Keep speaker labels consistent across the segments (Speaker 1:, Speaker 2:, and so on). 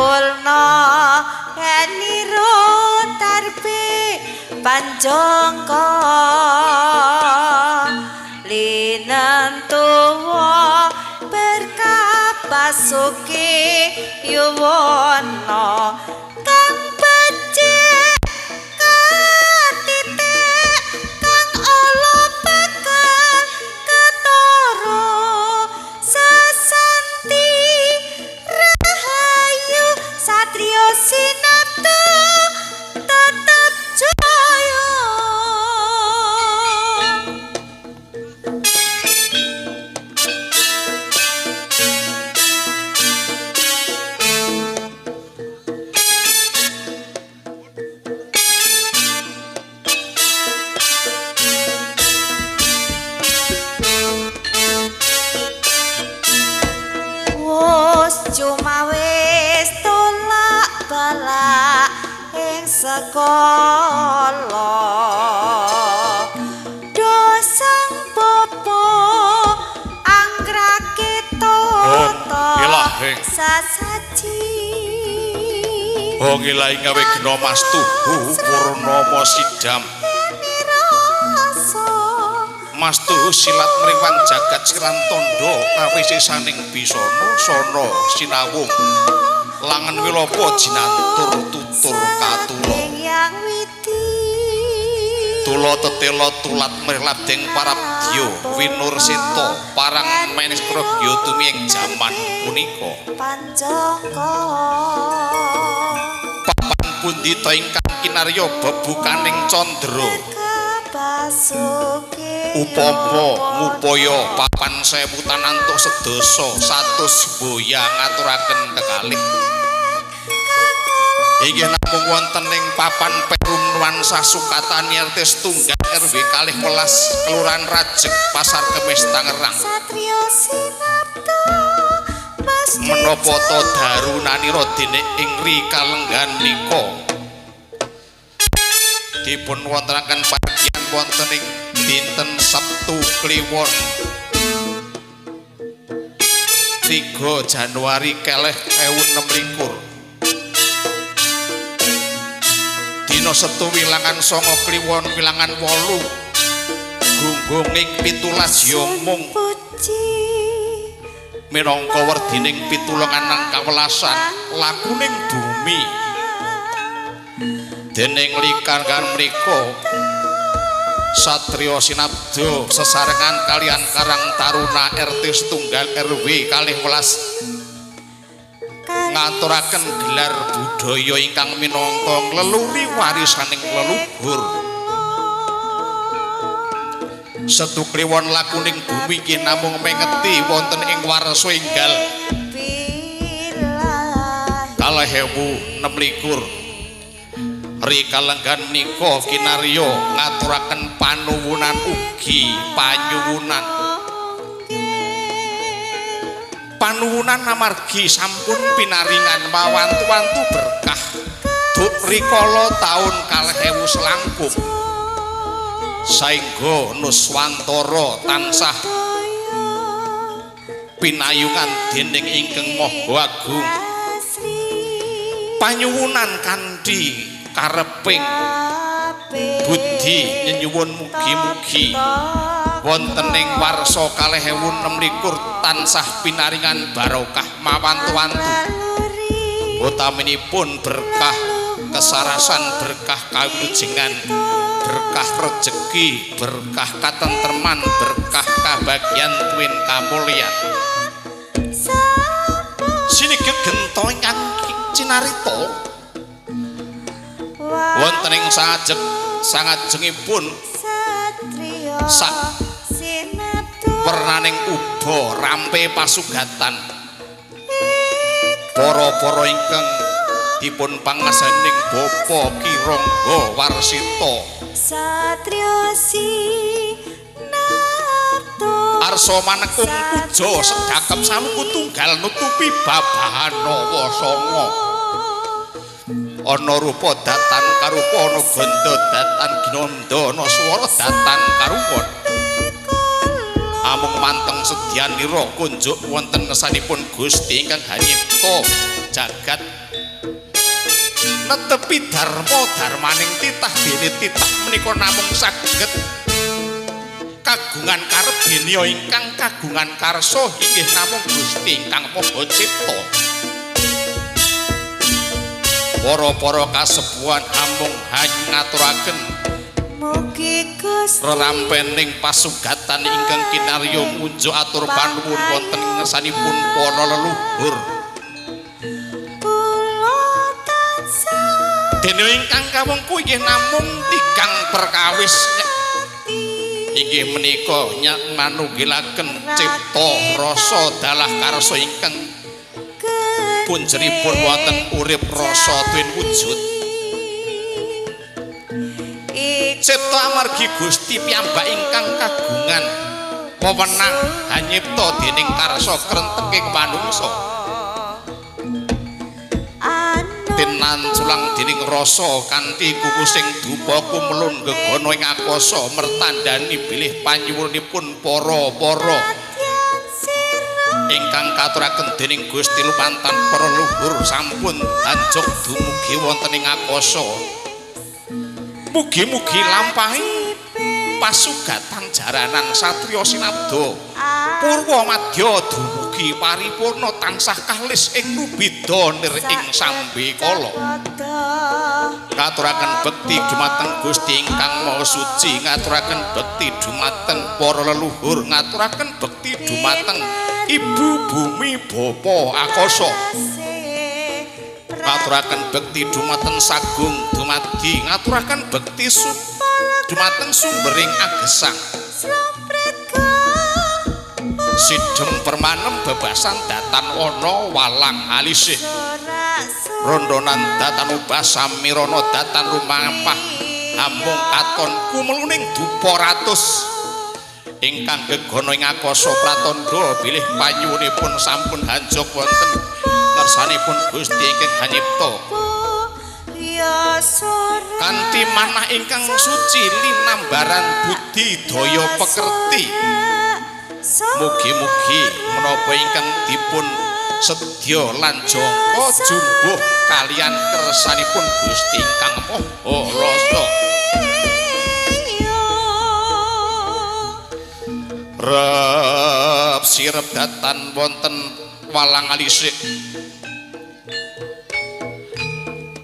Speaker 1: pulna eniro tarpe panjangka linantuwa berkah basuki yuwana kang becik katitik kang ala bakal ketara sesanti rahayu satriya sinapta tetep jaya. Cuma wis tolak balak ing sekolah dosang popo anggrake toto sasaji
Speaker 2: ngilai gawe gena mas tuhu purnama sidam mas tuhu silat mrewang jagat siran tondo kawisisaning bisana sono sinawung langen wilapa jinantur tutur katula tula tetela tulat mrelab deng parabdya winurseta parang menis pragya tumiyeng jaman punika
Speaker 1: panjangka
Speaker 2: papan pundi ta ingkang kinarya bebukaning candra upama ngupaya papan sewutan antuk sedasa satus boya ngaturaken kekalih inggih namung wonten ing papan Perum Nuansa Sukatani RT setunggal RW 12 Kelurahan Rajeg Pasar Kemis Tangerang menapa ta darunanira dene ing rikalenggan nika dipun wontenaken bagian wonten ing dinten Sabtu Kliwon 3 Januari keleh 2026 dina Setu wilangan 9 Kliwon wilangan 8 gunggunging 17 yomung minangka werdining 17 kawelasan lakuning bumi dening likangan mriku Satrio Sinabdo sesarengan kalian Karang Taruna RT setunggal RW 12 ngaturaken gelar budaya ingkang minangka ngleluri warisaning leluhur Setu Kliwon lakuning bumi ki namung mengeti wonten ing warsa enggal 2026 rikalenggan nika kinarya ngaturaken panuwunan ugi panuwunan amargi sampun pinaringan mawantu-wantu berkah duk rikala taun 2000 selangkung saengga Nuswantara tansah pinayungan dening ingkang Maha Agung panyuwunan kanthi kareping budi nyenyuwun mugi-mugi wonten ing warsa 2026 tansah pinaringan barokah mawantu-wantu utaminipun berkah kesarasan berkah kawilujengan berkah rejeki berkah katentreman berkah kabagyan tuwin kamulyan sinigek gento ingkang cinarita wonten ing sangajengipun sak wernaning uba rampe pasugatan para-para ingkang dipun pangasaning Bapa Kirangga Warsita Satrio Sinapto arsa manekung puja sedakep samuku tunggal nutupi babahana wasanga ana rupa datan karupa ana ganda datan ginanda ana swara datan karupa amung manteng sedyanira kunjuk wonten ngesanipun Gusti ingkang hanyipta jagat netepi dharma darmaning titah dene titah menika namung saged kagungan karep dene ingkang kagungan karsa inggih namung Gusti ingkang Maha Cipta. Para-para kasepuhan amung ngaturaken
Speaker 1: mugi Gusti
Speaker 2: rerampening pasugatan ingkang kinarya munjuk atur panuwun wonten ing ngersanipun para leluhur. Dene ingkang kawengku inggih namung tigang perkawis inggih menika manunggilaken cipta rasa dalah karsa ingkang punjeripun wonten urip rasa tuwin wujud. Cipta amargi Gusti piyambak ingkang kagungan wewenang hanyipta dening karsa krenteking manungsa. Tinanculang dening rasa kanthi kukusing dupa kumelun gegana ing akasa mertandani bilih panyuwunipun para ingkang katuraken dening Gusti lumantan para leluhur sampun anjuk dumugi wonten ing akasa. Mugi-mugi lampahi pasugatan jaranan satriya sinabda purwa madya dumugi paripurna tansah kalis ing rubida nir ing sambe kala. Ngaturaken bekti dumateng Gusti ingkang Maha Suci, ngaturaken bekti dumateng para leluhur, ngaturaken bekti dumateng Ibu Bumi Bapa Akasa. Ngaturaken bekti dumateng Sagung dumadi, ngaturaken bekti dumateng sumbering agesang. Sidhem permanem bebasan datan ana walang alisih. Rondonan datan ubah samirana datan rumampah amung katon kumeluning dupa ratus. Ingkang gegana ing akasa pratandha bilih panyuwunipun sampun hanjok wonten ngersanipun Gusti ingkang hanyipta. Kanthi manah ingkang suci linambaran budi daya pekerti. Mugi-mugi menapa ingkang dipun sedya lan jangka jumbuh kalian kersanipun Gusti ingkang Maha Rasa. Rep sirep datan wonten walang alisik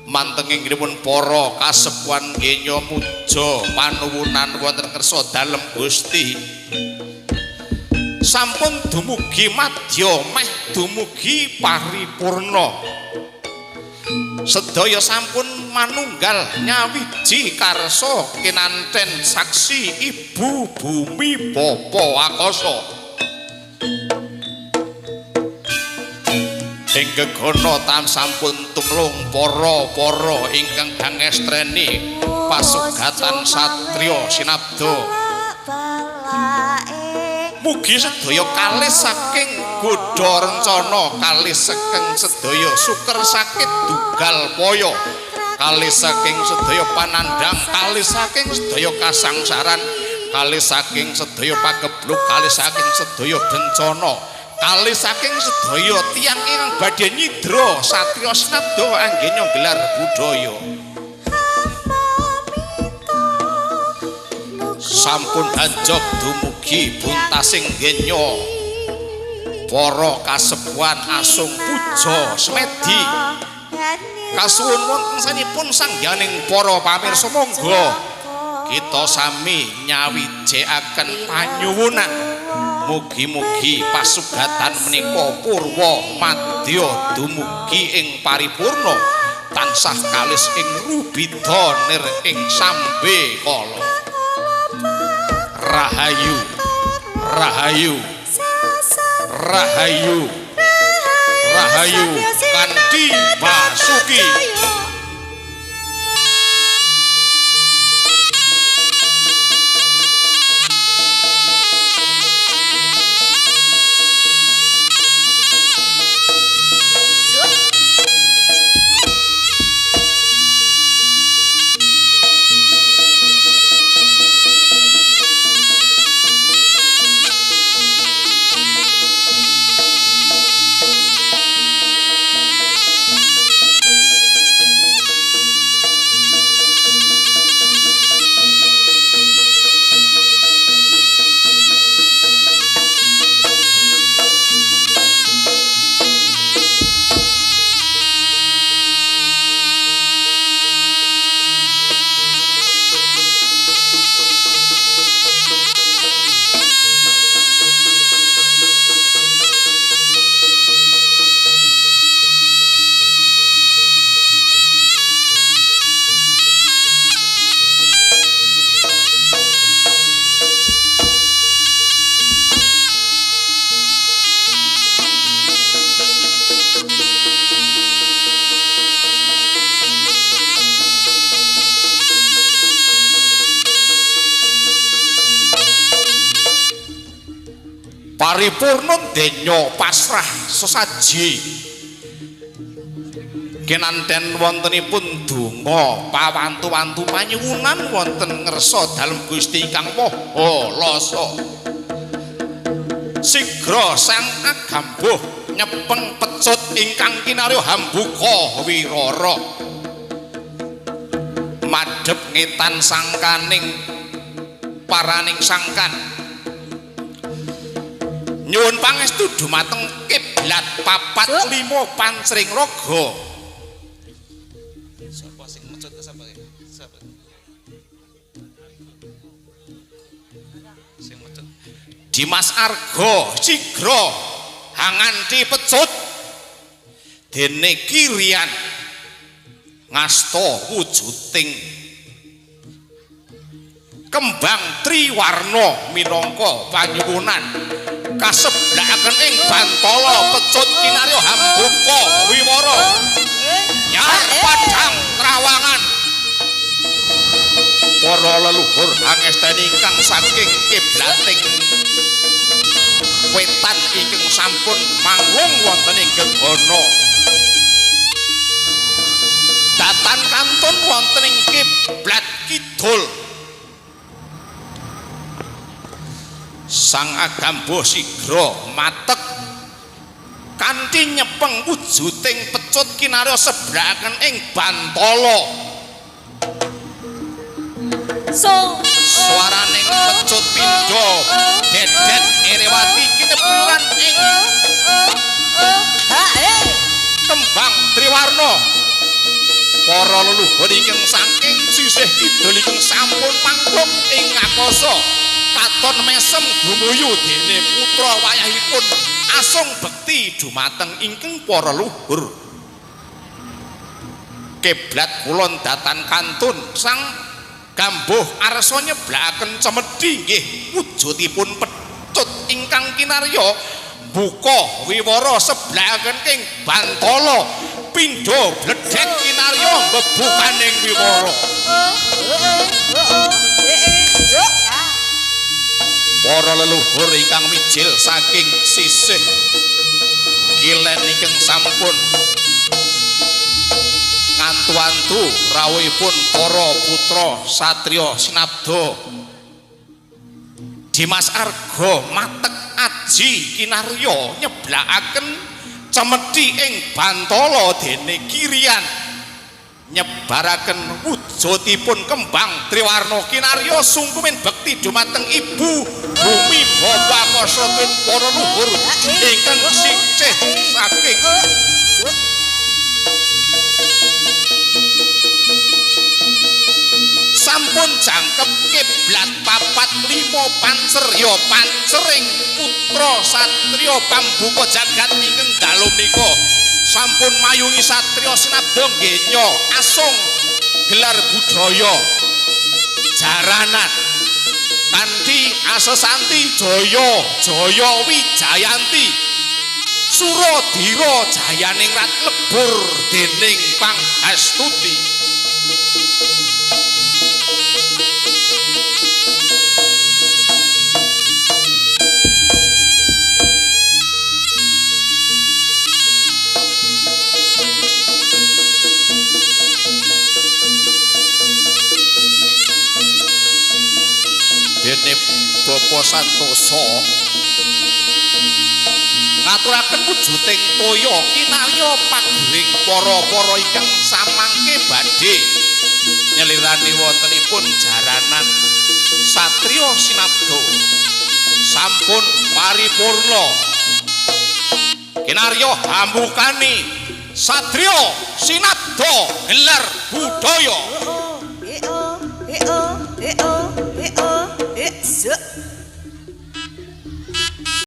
Speaker 2: mantengingipun para kasepuhan ngenya muja panuwunan wonten kersa dalem Gusti sampun dumugi madya meh dumugi paripurna. Sedaya sampun manunggal nyawiji karsa kinanten saksi Ibu Bumi Bapa Akasa. Ing gegana tan sampun tumlung para ingkang dangestreni pasugatan satriya sinabda. Mugi sedaya kalih saking godha rencana, kalih saking sedaya suker sakit dugal paya, kalih saking sedaya panandang, kalih saking sedaya kasangsaran, kalih saking sedaya pagebluk, kalih saking sedaya bencana, kalih saking sedaya tiyang ingkang badhe nyidra satriya sinabda anggenya gelar budaya. Sampun anjok dumugi buntasing genya para kasepuhan asung puja semedi kasuwun wonten sanipun sangyaning para pamirsa monggo kita sami nyawijekaken panyuwunan mugi-mugi pasugatan menika purwa madya dumugi ing paripurna tansah kalis ing rubida nir ing sambe kala. Rahayu, rahayu, rahayu, rahayu, kanthi Basuki. paripurna denya pasrah sesaji kinanten wontenipun donga pawantu-wantu panyuwunan wonten ngersa dalem Gusti Kang Maha Lasa sigra sang agambuh nyepeng pecut ingkang kinarya Hambuka Wirara madhep ngetan sangkaning paraning sangkan nyuwun pangestu dumateng kiblat 45 Pancring Raga. Sapa sing mecut sapa? Sapa? Sing mecut. Dimas Arga sigra hanganti pecut dene Kirian ngasta wujuding kembang triwarna minangka panyuwunan kaseblakaken ing Bantala pecut kinarya Hambuka Wiwara nyar padhang trawangan para leluhur angesteni ingkang saking kiblating wetan ingkang sampun manggung wonten ing gegana datan kantun wonten ing kiblat kidul sang agambuh sigra matek kanthi nyepeng wujuding pecut kinarya seblakaken ing Bantala swaraning pecut pindha dedet Erewati kinepuran ing kembang triwarna para leluhur ingkang saking sisih kidul ingkang sampun manggung ing ngakasa katon mesem gumuyu dene putra wayahipun asung bekti dumateng ingkang para luhur kiblat kulon datan kantun sang gambuh arsa nyeblakaken cemedhi nggih wujudipun pecut ingkang kinarya Buka Wiwara seblakaken ing Bantala pindha bledhek kinarya mbebukaning Wiwara para leluhur ingkang mijil saking sisih kilen ingkang sampun ngantu-antu rawuhipun para putra satriya sinabda Dimas Arga matek aji kinarya nyeblakaken cemedhi ing Bantala dene Kirian nyebaraken wujudipun kembang triwarna kinarya sungkumin bekti dumateng Ibu Bumi Bapa Kosotun para luhur ingkang sicih saking sampun jangkep kiblat 45 Pancerya Pancering putra satriya pambuka jagat ingkang dalu menika sampun mayungi satriya sinabda nggenya asung gelar budaya jaranan kanthi asesanti Jaya Jaya Wijayanti Suradira jayaning rat lebur dening Panghastuti dene Bapa Santosa ngaturaken wujuding toya kinarya pagering para-para ingkang samangke badhe nyelirani wontenipun jaranan satriya sinabda sampun paripurna kinarya hambukani satriya sinabda gelar budaya